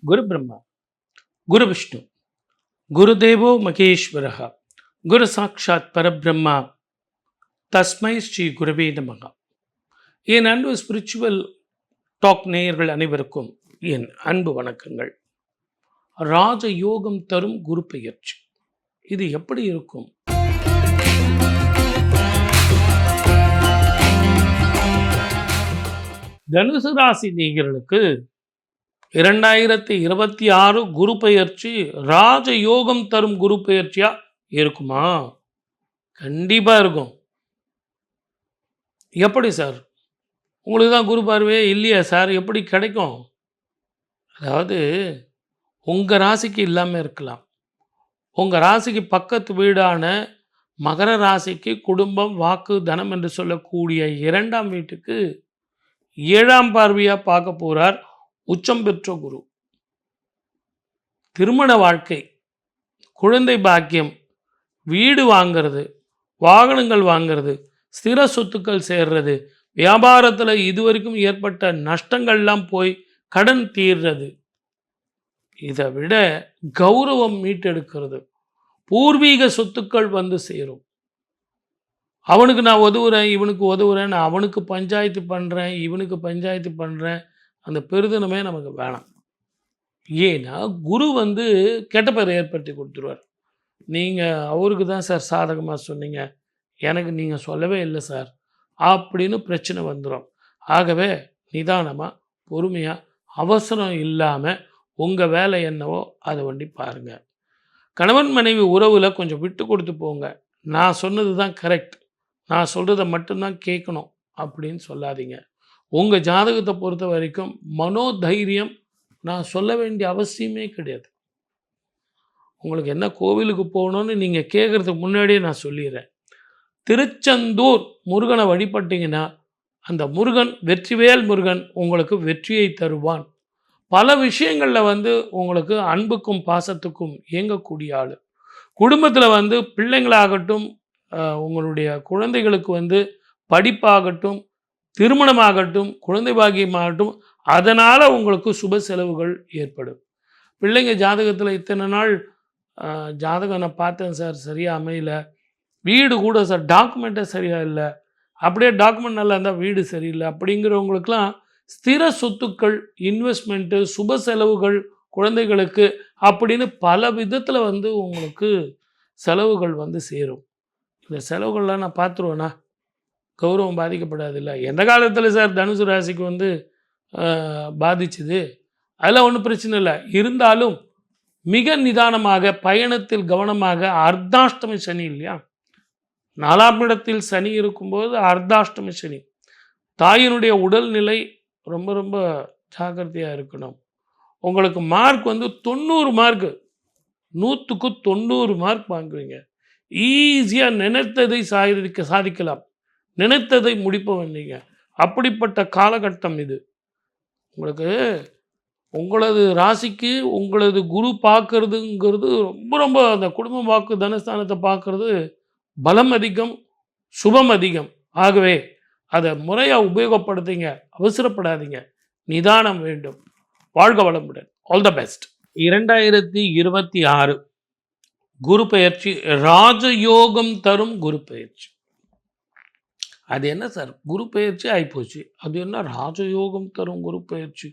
குரு பிரம்மா, குரு விஷ்ணு, குரு தேவோ மகேஸ்வரः, குரு சாட்சாத் பரபிரம்மா, தஸ்மை ஸ்ரீ குருவே நமக. என் அன்பு ஸ்பிரிச்சுவல் டாக் நேயர்கள் அனைவருக்கும் என் அன்பு வணக்கங்கள். ராஜ யோகம் தரும் குரு பெயர்ச்சி இது எப்படி இருக்கும்? தனுசு ராசி நேயர்களுக்கு 2026 குரு பெயர்ச்சி ராஜ யோகம் தரும் குரு பெயர்ச்சியா இருக்குமா? கண்டிப்பா இருக்கும். எப்படி சார்? உங்களுக்கு தான் குரு பார்வையே இல்லையா சார்? எப்படி கிடைக்கும்? அதாவது உங்கள் ராசிக்கு இல்லாமல் இருக்கலாம். உங்கள் ராசிக்கு பக்கத்து வீடான மகர ராசிக்கு குடும்பம், வாக்கு, தனம் என்று சொல்லக்கூடிய 2ஆம் வீட்டுக்கு 7ஆம் பார்வையாக பார்க்க போகிறார் உச்சம் பெற்ற குரு. திருமண வாழ்க்கை, குழந்தை பாக்கியம், வீடு வாங்கிறது, வாகனங்கள் வாங்கிறது, ஸ்திர சொத்துக்கள் சேர்றது, வியாபாரத்தில் இதுவரைக்கும் ஏற்பட்ட நஷ்டங்கள்லாம் போய் கடன் தீர்றது, இதை விட கௌரவம் மீட்டெடுக்கிறது, பூர்வீக சொத்துக்கள் வந்து சேரும். அவனுக்கு நான் உதவுறேன், இவனுக்கு உதவுறேன், நான் அவனுக்கு பஞ்சாயத்து பண்ணுறேன், இவனுக்கு பஞ்சாயத்து பண்ணுறேன், அந்த பெருதனமே நமக்கு வேணாம். ஏன்னா குரு வந்து கெட்ட பேர் ஏற்படுத்தி கொடுத்துருவார். நீங்கள் அவருக்கு தான் சார் சாதகமாக சொன்னீங்க, எனக்கு நீங்கள் சொல்லவே இல்லை சார் அப்படின்னு பிரச்சனை வந்துடும். ஆகவே நிதானமாக, பொறுமையாக, அவசரம் இல்லாமல் உங்கள் வேலை என்னவோ அதை வண்டி பாருங்கள். கணவன் மனைவி உறவில் கொஞ்சம் விட்டு கொடுத்து போங்க. நான் சொன்னது தான் கரெக்ட், நான் சொல்கிறத மட்டும்தான் கேட்கணும் அப்படின்னு சொல்லாதீங்க. உங்கள் ஜாதகத்தை பொறுத்த வரைக்கும் மனோதைரியம் நான் சொல்ல வேண்டிய அவசியமே கிடையாது. உங்களுக்கு என்ன கோவிலுக்கு போகணுன்னு நீங்கள் கேட்குறதுக்கு முன்னாடியே நான் சொல்லிடுறேன். திருச்செந்தூர் முருகனை வழிபட்டிங்கன்னா அந்த முருகன், வெற்றிவேல் முருகன் உங்களுக்கு வெற்றியை தருவான். பல விஷயங்களில் வந்து உங்களுக்கு அன்புக்கும் பாசத்துக்கும் இயங்கக்கூடிய ஆள். குடும்பத்தில் வந்து பிள்ளைங்களாகட்டும், உங்களுடைய குழந்தைகளுக்கு வந்து படிப்பாகட்டும், திருமணமாகட்டும், குழந்தை பாக்கியமாகட்டும், அதனால் உங்களுக்கு சுப செலவுகள் ஏற்படும். பிள்ளைங்க ஜாதகத்தில் இத்தனை நாள் ஜாதகம் நான் பார்த்தேன் சார், சரியாக அமையல, வீடு கூட சார் டாக்குமெண்ட்டே சரியாக இல்லை, அப்படியே டாக்குமெண்ட் நல்லா இருந்தால் வீடு சரியில்லை அப்படிங்கிறவங்களுக்கெல்லாம் ஸ்திர சொத்துக்கள், இன்வெஸ்ட்மெண்ட்டு, சுப செலவுகள், குழந்தைகளுக்கு அப்படின்னு பல விதத்தில் வந்து உங்களுக்கு செலவுகள் வந்து சேரும். இந்த செலவுகள்லாம் நான் பார்த்துருவேண்ணா, கௌரவம் பாதிக்கப்படாது இல்லை. எந்த காலத்தில் சார் தனுசு ராசிக்கு வந்து பாதிச்சுது? அதெல்லாம் ஒன்றும் பிரச்சனை இல்லை. இருந்தாலும் மிக நிதானமாக, பயணத்தில் கவனமாக. அர்த்தாஷ்டமி சனி இல்லையா, 4ஆம் இடத்தில் சனி இருக்கும்போது அர்த்தாஷ்டமி சனி. தாயினுடைய உடல்நிலை ரொம்ப ரொம்ப ஜாக்கிரதையாக இருக்கணும். உங்களுக்கு மார்க் வந்து 90 மார்க்கு, 100க்கு 90 மார்க் வாங்குவீங்க. ஈஸியாக நினைத்ததை சாதிக்கலாம், நினைத்ததை முடிப்பவன் நீங்கள். அப்படிப்பட்ட காலகட்டம் இது. உங்களுக்கு உங்களது ராசிக்கு உங்களது குரு பார்க்கறதுங்கிறது ரொம்ப ரொம்ப, அந்த குடும்ப வாக்கு தனஸ்தானத்தை பார்க்கறது பலம் அதிகம், சுபம் அதிகம். ஆகவே அதை முறையாக உபயோகப்படுத்திங்க, அவசரப்படாதீங்க, நிதானம் வேண்டும். வாழ்க வளமுடன். All the best. 2026 குரு பெயர்ச்சி ராஜயோகம் தரும் குரு பெயர்ச்சி. அது என்ன சார், குரு பெயர்ச்சி ஆகிப்போச்சு, அது என்ன ராஜயோகம் தரும் குரு பெயர்ச்சி?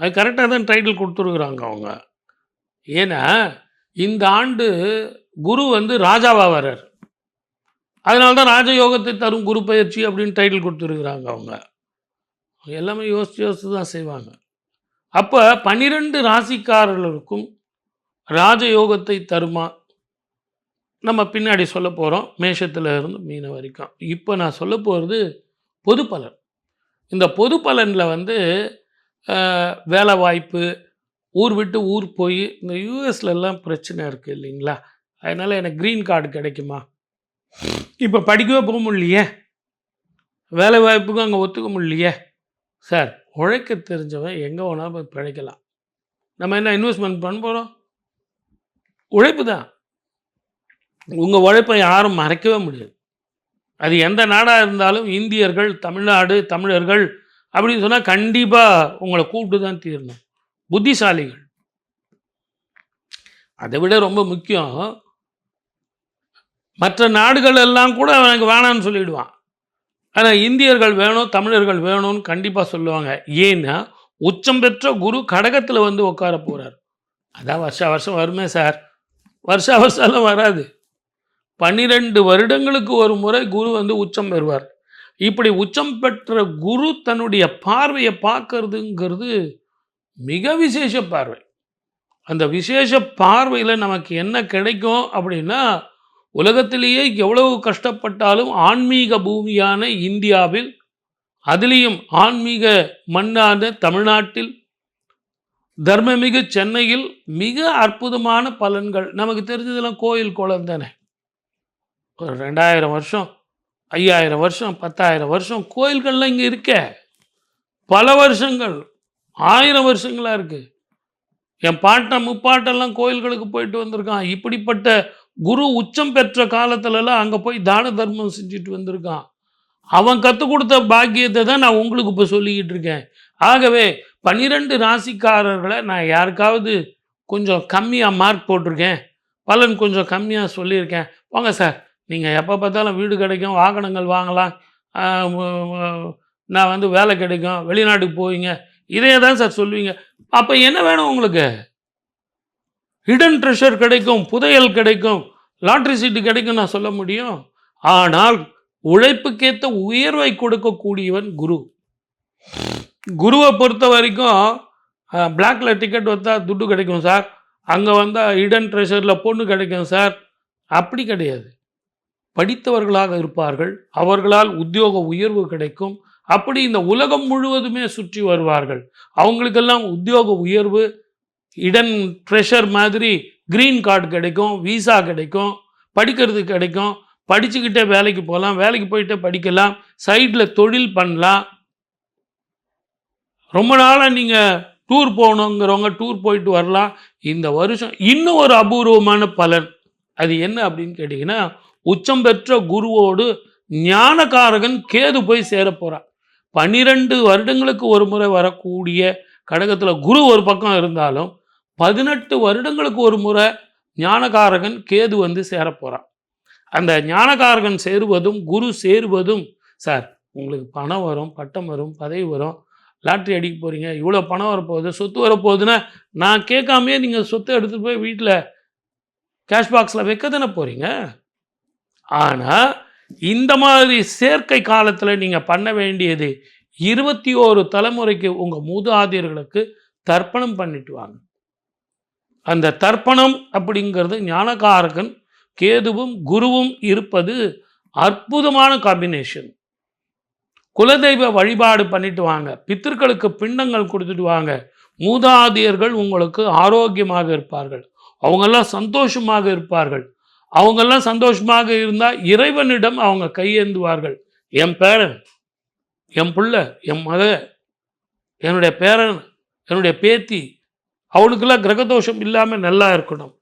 அது கரெக்டாக தான் டைட்டில் கொடுத்துருக்குறாங்க அவங்க. ஏன்னா இந்த ஆண்டு குரு வந்து ராஜாவாக வர்றார், அதனால தான் ராஜயோகத்தை தரும் குரு பெயர்ச்சி அப்படின்னு டைட்டில் கொடுத்துருக்குறாங்க அவங்க. எல்லாமே யோசித்து தான் செய்வாங்க. அப்போ 12 ராசிக்காரர்களுக்கும் ராஜயோகத்தை தருமா? நம்ம பின்னாடி சொல்ல போகிறோம், மேஷத்தில் இருந்து மீன வரைக்கும். இப்போ நான் சொல்ல போகிறது பொது பலன். இந்த பொது பலனில் வந்து வேலை வாய்ப்பு, ஊர் விட்டு ஊர் போய், இந்த யூஎஸ்லலாம் பிரச்சனை இருக்குது இல்லைங்களா, அதனால் எனக்கு க்ரீன் கார்டு கிடைக்குமா? இப்போ படிக்கவே போக முடியலையே, வேலை வாய்ப்புக்கும் அங்கே ஒத்துக்க முடியலையே. சார், உழைக்க தெரிஞ்சவன் எங்கே வேணாலும் போய் பிழைக்கலாம். நம்ம என்ன இன்வெஸ்ட்மெண்ட் பண்ண போகிறோம்? உழைப்பு தான். உங்கள் உழைப்பை யாரும் மறைக்கவே முடியாது. அது எந்த நாடாக இருந்தாலும், இந்தியர்கள், தமிழ்நாடு, தமிழர்கள் அப்படின்னு சொன்னால் கண்டிப்பாக உங்களை கூப்பிட்டு தான் தீரணும். புத்திசாலிகள். அதை விட ரொம்ப முக்கியம், மற்ற நாடுகள் எல்லாம் கூட எனக்கு வேணான்னு சொல்லிடுவான். ஆனால் இந்தியர்கள் வேணும், தமிழர்கள் வேணும்னு கண்டிப்பாக சொல்லுவாங்க. ஏன்னா உச்சம் பெற்ற குரு கடகத்தில் வந்து உட்கார போகிறார். அதான் வருஷா வருஷம் வருமே சார். வருஷா வருஷம்லாம் வராது. 12 வருடங்களுக்கு ஒரு முறை குரு வந்து உச்சம் பெறுவார். இப்படி உச்சம் பெற்ற குரு தன்னுடைய பார்வையை பார்க்கறதுங்கிறது மிக விசேஷ பார்வை. அந்த விசேஷ பார்வையில் நமக்கு என்ன கிடைக்கும் அப்படின்னா, உலகத்திலேயே எவ்வளவு கஷ்டப்பட்டாலும் ஆன்மீக பூமியான இந்தியாவில், அதிலையும் ஆன்மீக மண்ணான தமிழ்நாட்டில், தர்மமிகு சென்னையில் மிக அற்புதமான பலன்கள். நமக்கு தெரிஞ்சதெல்லாம் கோயில் குளம் தானே. ஒரு 2000 வருஷம், 5000 வருஷம், 10,000 வருஷம் கோயில்கள்லாம் இங்கே இருக்க. பல வருஷங்கள், 1000 வருஷங்களாக இருக்குது. என் பாட்டன் முப்பாட்டெல்லாம் கோயில்களுக்கு போயிட்டு வந்திருக்கான். இப்படிப்பட்ட குரு உச்சம் பெற்ற காலத்துலலாம் அங்கே போய் தான தர்மம் செஞ்சுட்டு வந்திருக்கான். அவன் கற்றுக் கொடுத்த பாக்கியத்தை தான் நான் உங்களுக்கு இப்போ சொல்லிக்கிட்டு இருக்கேன். ஆகவே 12 ராசிக்காரர்களை நான் யாருக்காவது கொஞ்சம் கம்மியாக மார்க் போட்டிருக்கேன், பலன் கொஞ்சம் கம்மியாக சொல்லியிருக்கேன், வாங்க சார் நீங்கள் எப்போ பார்த்தாலும் வீடு கிடைக்கும், வாகனங்கள் வாங்கலாம், நான் வந்து வேலை கிடைக்கும், வெளிநாட்டுக்கு போவீங்க, இதே தான் சார் சொல்லுவீங்க. அப்போ என்ன வேணும் உங்களுக்கு? ஹிடன் ட்ரெஷர் கிடைக்கும், புதையல் கிடைக்கும், லாட்ரி சீட்டு கிடைக்கும் நான் சொல்ல முடியும். ஆனால் உழைப்புக்கேற்ற உயர்வை கொடுக்கக்கூடியவன் குரு. குருவை பொறுத்த வரைக்கும் பிளாக்ல டிக்கெட் வந்தால் துட்டு கிடைக்கும் சார், அங்கே வந்தால் ஹிடன் ட்ரெஷரில் பொண்ணு கிடைக்கும் சார், அப்படி கிடையாது. படித்தவர்களாக இருப்பார்கள், அவர்களால் உத்தியோக உயர்வு கிடைக்கும். அப்படி இந்த உலகம் முழுவதுமே சுற்றி வருவார்கள். அவங்களுக்கெல்லாம் உத்தியோக உயர்வு, இடன் ட்ரெஷர் மாதிரி க்ரீன் கார்டு கிடைக்கும், விசா கிடைக்கும், படிக்கிறது கிடைக்கும், படிச்சுக்கிட்டே வேலைக்கு போகலாம், வேலைக்கு போயிட்டே படிக்கலாம், சைடில் தொழில் பண்ணலாம். ரொம்ப நாளாக நீங்கள் டூர் போகணுங்கிறவங்க டூர் போயிட்டு வரலாம். இந்த வருஷம் இன்னும் ஒரு அபூர்வமான பலன். அது என்ன அப்படின்னு கேட்டிங்கன்னா, உச்சம் பெற்ற குருவோடு ஞானகாரகன் கேது போய் சேர போகிறான். 12 வருடங்களுக்கு ஒரு முறை வரக்கூடிய கடகத்தில் குரு ஒரு பக்கம் இருந்தாலும் 18 வருடங்களுக்கு ஒரு முறை ஞானகாரகன் கேது வந்து சேரப்போகிறான். அந்த ஞானகாரகன் சேருவதும் குரு சேருவதும், சார் உங்களுக்கு பணம் வரும், பட்டம் வரும், பதவி வரும், லாட்ரி அடிக்க போகிறீங்க, இவ்வளோ பணம் வரப்போகுது, சொத்து வரப்போகுதுன்னா நான் கேட்காமே நீங்கள் சொத்தை எடுத்துகிட்டு போய் வீட்டில் கேஷ் பாக்ஸில் வைக்க தானே போகிறீங்க. ஆனால் இந்த மாதிரி சேர்க்கை காலத்தில் நீங்கள் பண்ண வேண்டியது 21 தலைமுறைக்கு உங்கள் மூதாதையர்களுக்கு தர்ப்பணம் பண்ணிட்டு வாங்க. அந்த தர்ப்பணம் அப்படிங்கிறது ஞானகாரகன் கேதுவும் குருவும் இருப்பது அற்புதமான காம்பினேஷன். குலதெய்வ வழிபாடு பண்ணிட்டு வாங்க, பித்திருக்களுக்கு பிண்டங்கள் கொடுத்துட்டு வாங்க. மூதாதையர்கள் உங்களுக்கு ஆரோக்கியமாக இருப்பார்கள், அவங்கெல்லாம் சந்தோஷமாக இருப்பார்கள். அவங்கெல்லாம் சந்தோஷமாக இருந்தால் இறைவனிடம் அவங்க கையேந்துவார்கள். என் பேரன், என் பிள்ளை, என் மக, என்னுடைய பேரன், என்னுடைய பேத்தி, அவனுக்கெல்லாம் கிரகதோஷம் இல்லாமல் நல்லா இருக்கணும்,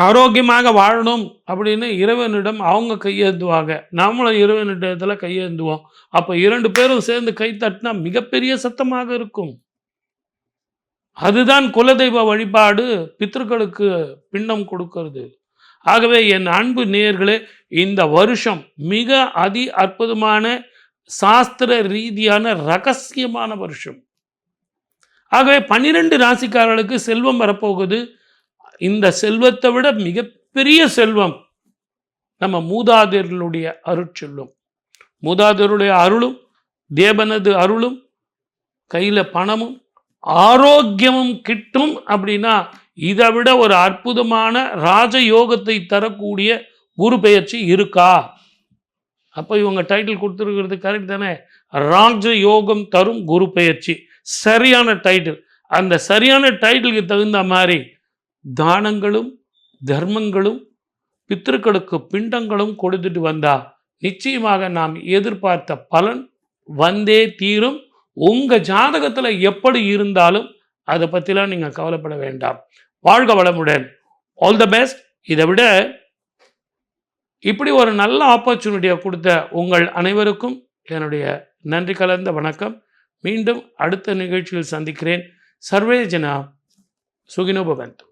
ஆரோக்கியமாக வாழணும் அப்படின்னு இறைவனிடம் அவங்க கையேந்துவாங்க. நாமளும் இறைவனிடத்தில் கையேந்துவோம். அப்போ 2 பேரும் சேர்ந்து கை தட்டினா மிகப்பெரிய சத்தமாக இருக்கும். அதுதான் குலதெய்வ வழிபாடு, பித்திருக்களுக்கு பிண்டம் கொடுக்கிறது. ஆகவே என் அன்பு நேயர்களே, இந்த வருஷம் மிக அற்புதமான சாஸ்திர ரீதியான ரகசியமான வருஷம். ஆகவே 12 ராசிக்காரர்களுக்கு செல்வம் வரப்போகுது. இந்த செல்வத்தை விட மிகப்பெரிய செல்வம் நம்ம மூதாதையர்களுடைய அருட்செல்வம். மூதாதையருடைய அருளும், தேவனது அருளும், கையில் பணமும் ஆரோக்கியமும் கிட்டும். அப்படின்னா இதை விட ஒரு அற்புதமான ராஜயோகத்தை தரக்கூடிய குரு பெயர்ச்சி இருக்கா? அப்போ இவங்க டைட்டில் கொடுத்துருக்கிறது கரெக்ட் தானே? ராஜயோகம் தரும் குரு பெயர்ச்சி, சரியான டைட்டில். அந்த சரியான டைட்டிலுக்கு தகுந்த மாதிரி தானங்களும் தர்மங்களும் பித்திருக்களுக்கு பிண்டங்களும் கொடுத்துட்டு வந்தா நிச்சயமாக நாம் எதிர்பார்த்த பலன் வந்தே தீரும். உங்கள் ஜாதகத்தில் எப்படி இருந்தாலும் அதை பற்றிலாம் நீங்கள் கவலைப்பட வேண்டாம். வாழ்க வளமுடன். All the best. இதை விட இப்படி ஒரு நல்ல ஆப்பர்ச்சுனிட்டியை கொடுத்த உங்கள் அனைவருக்கும் என்னுடைய நன்றி கலந்த வணக்கம். மீண்டும் அடுத்த நிகழ்ச்சியில் சந்திக்கிறேன். சர்வே ஜனா சுகினோ பவந்து.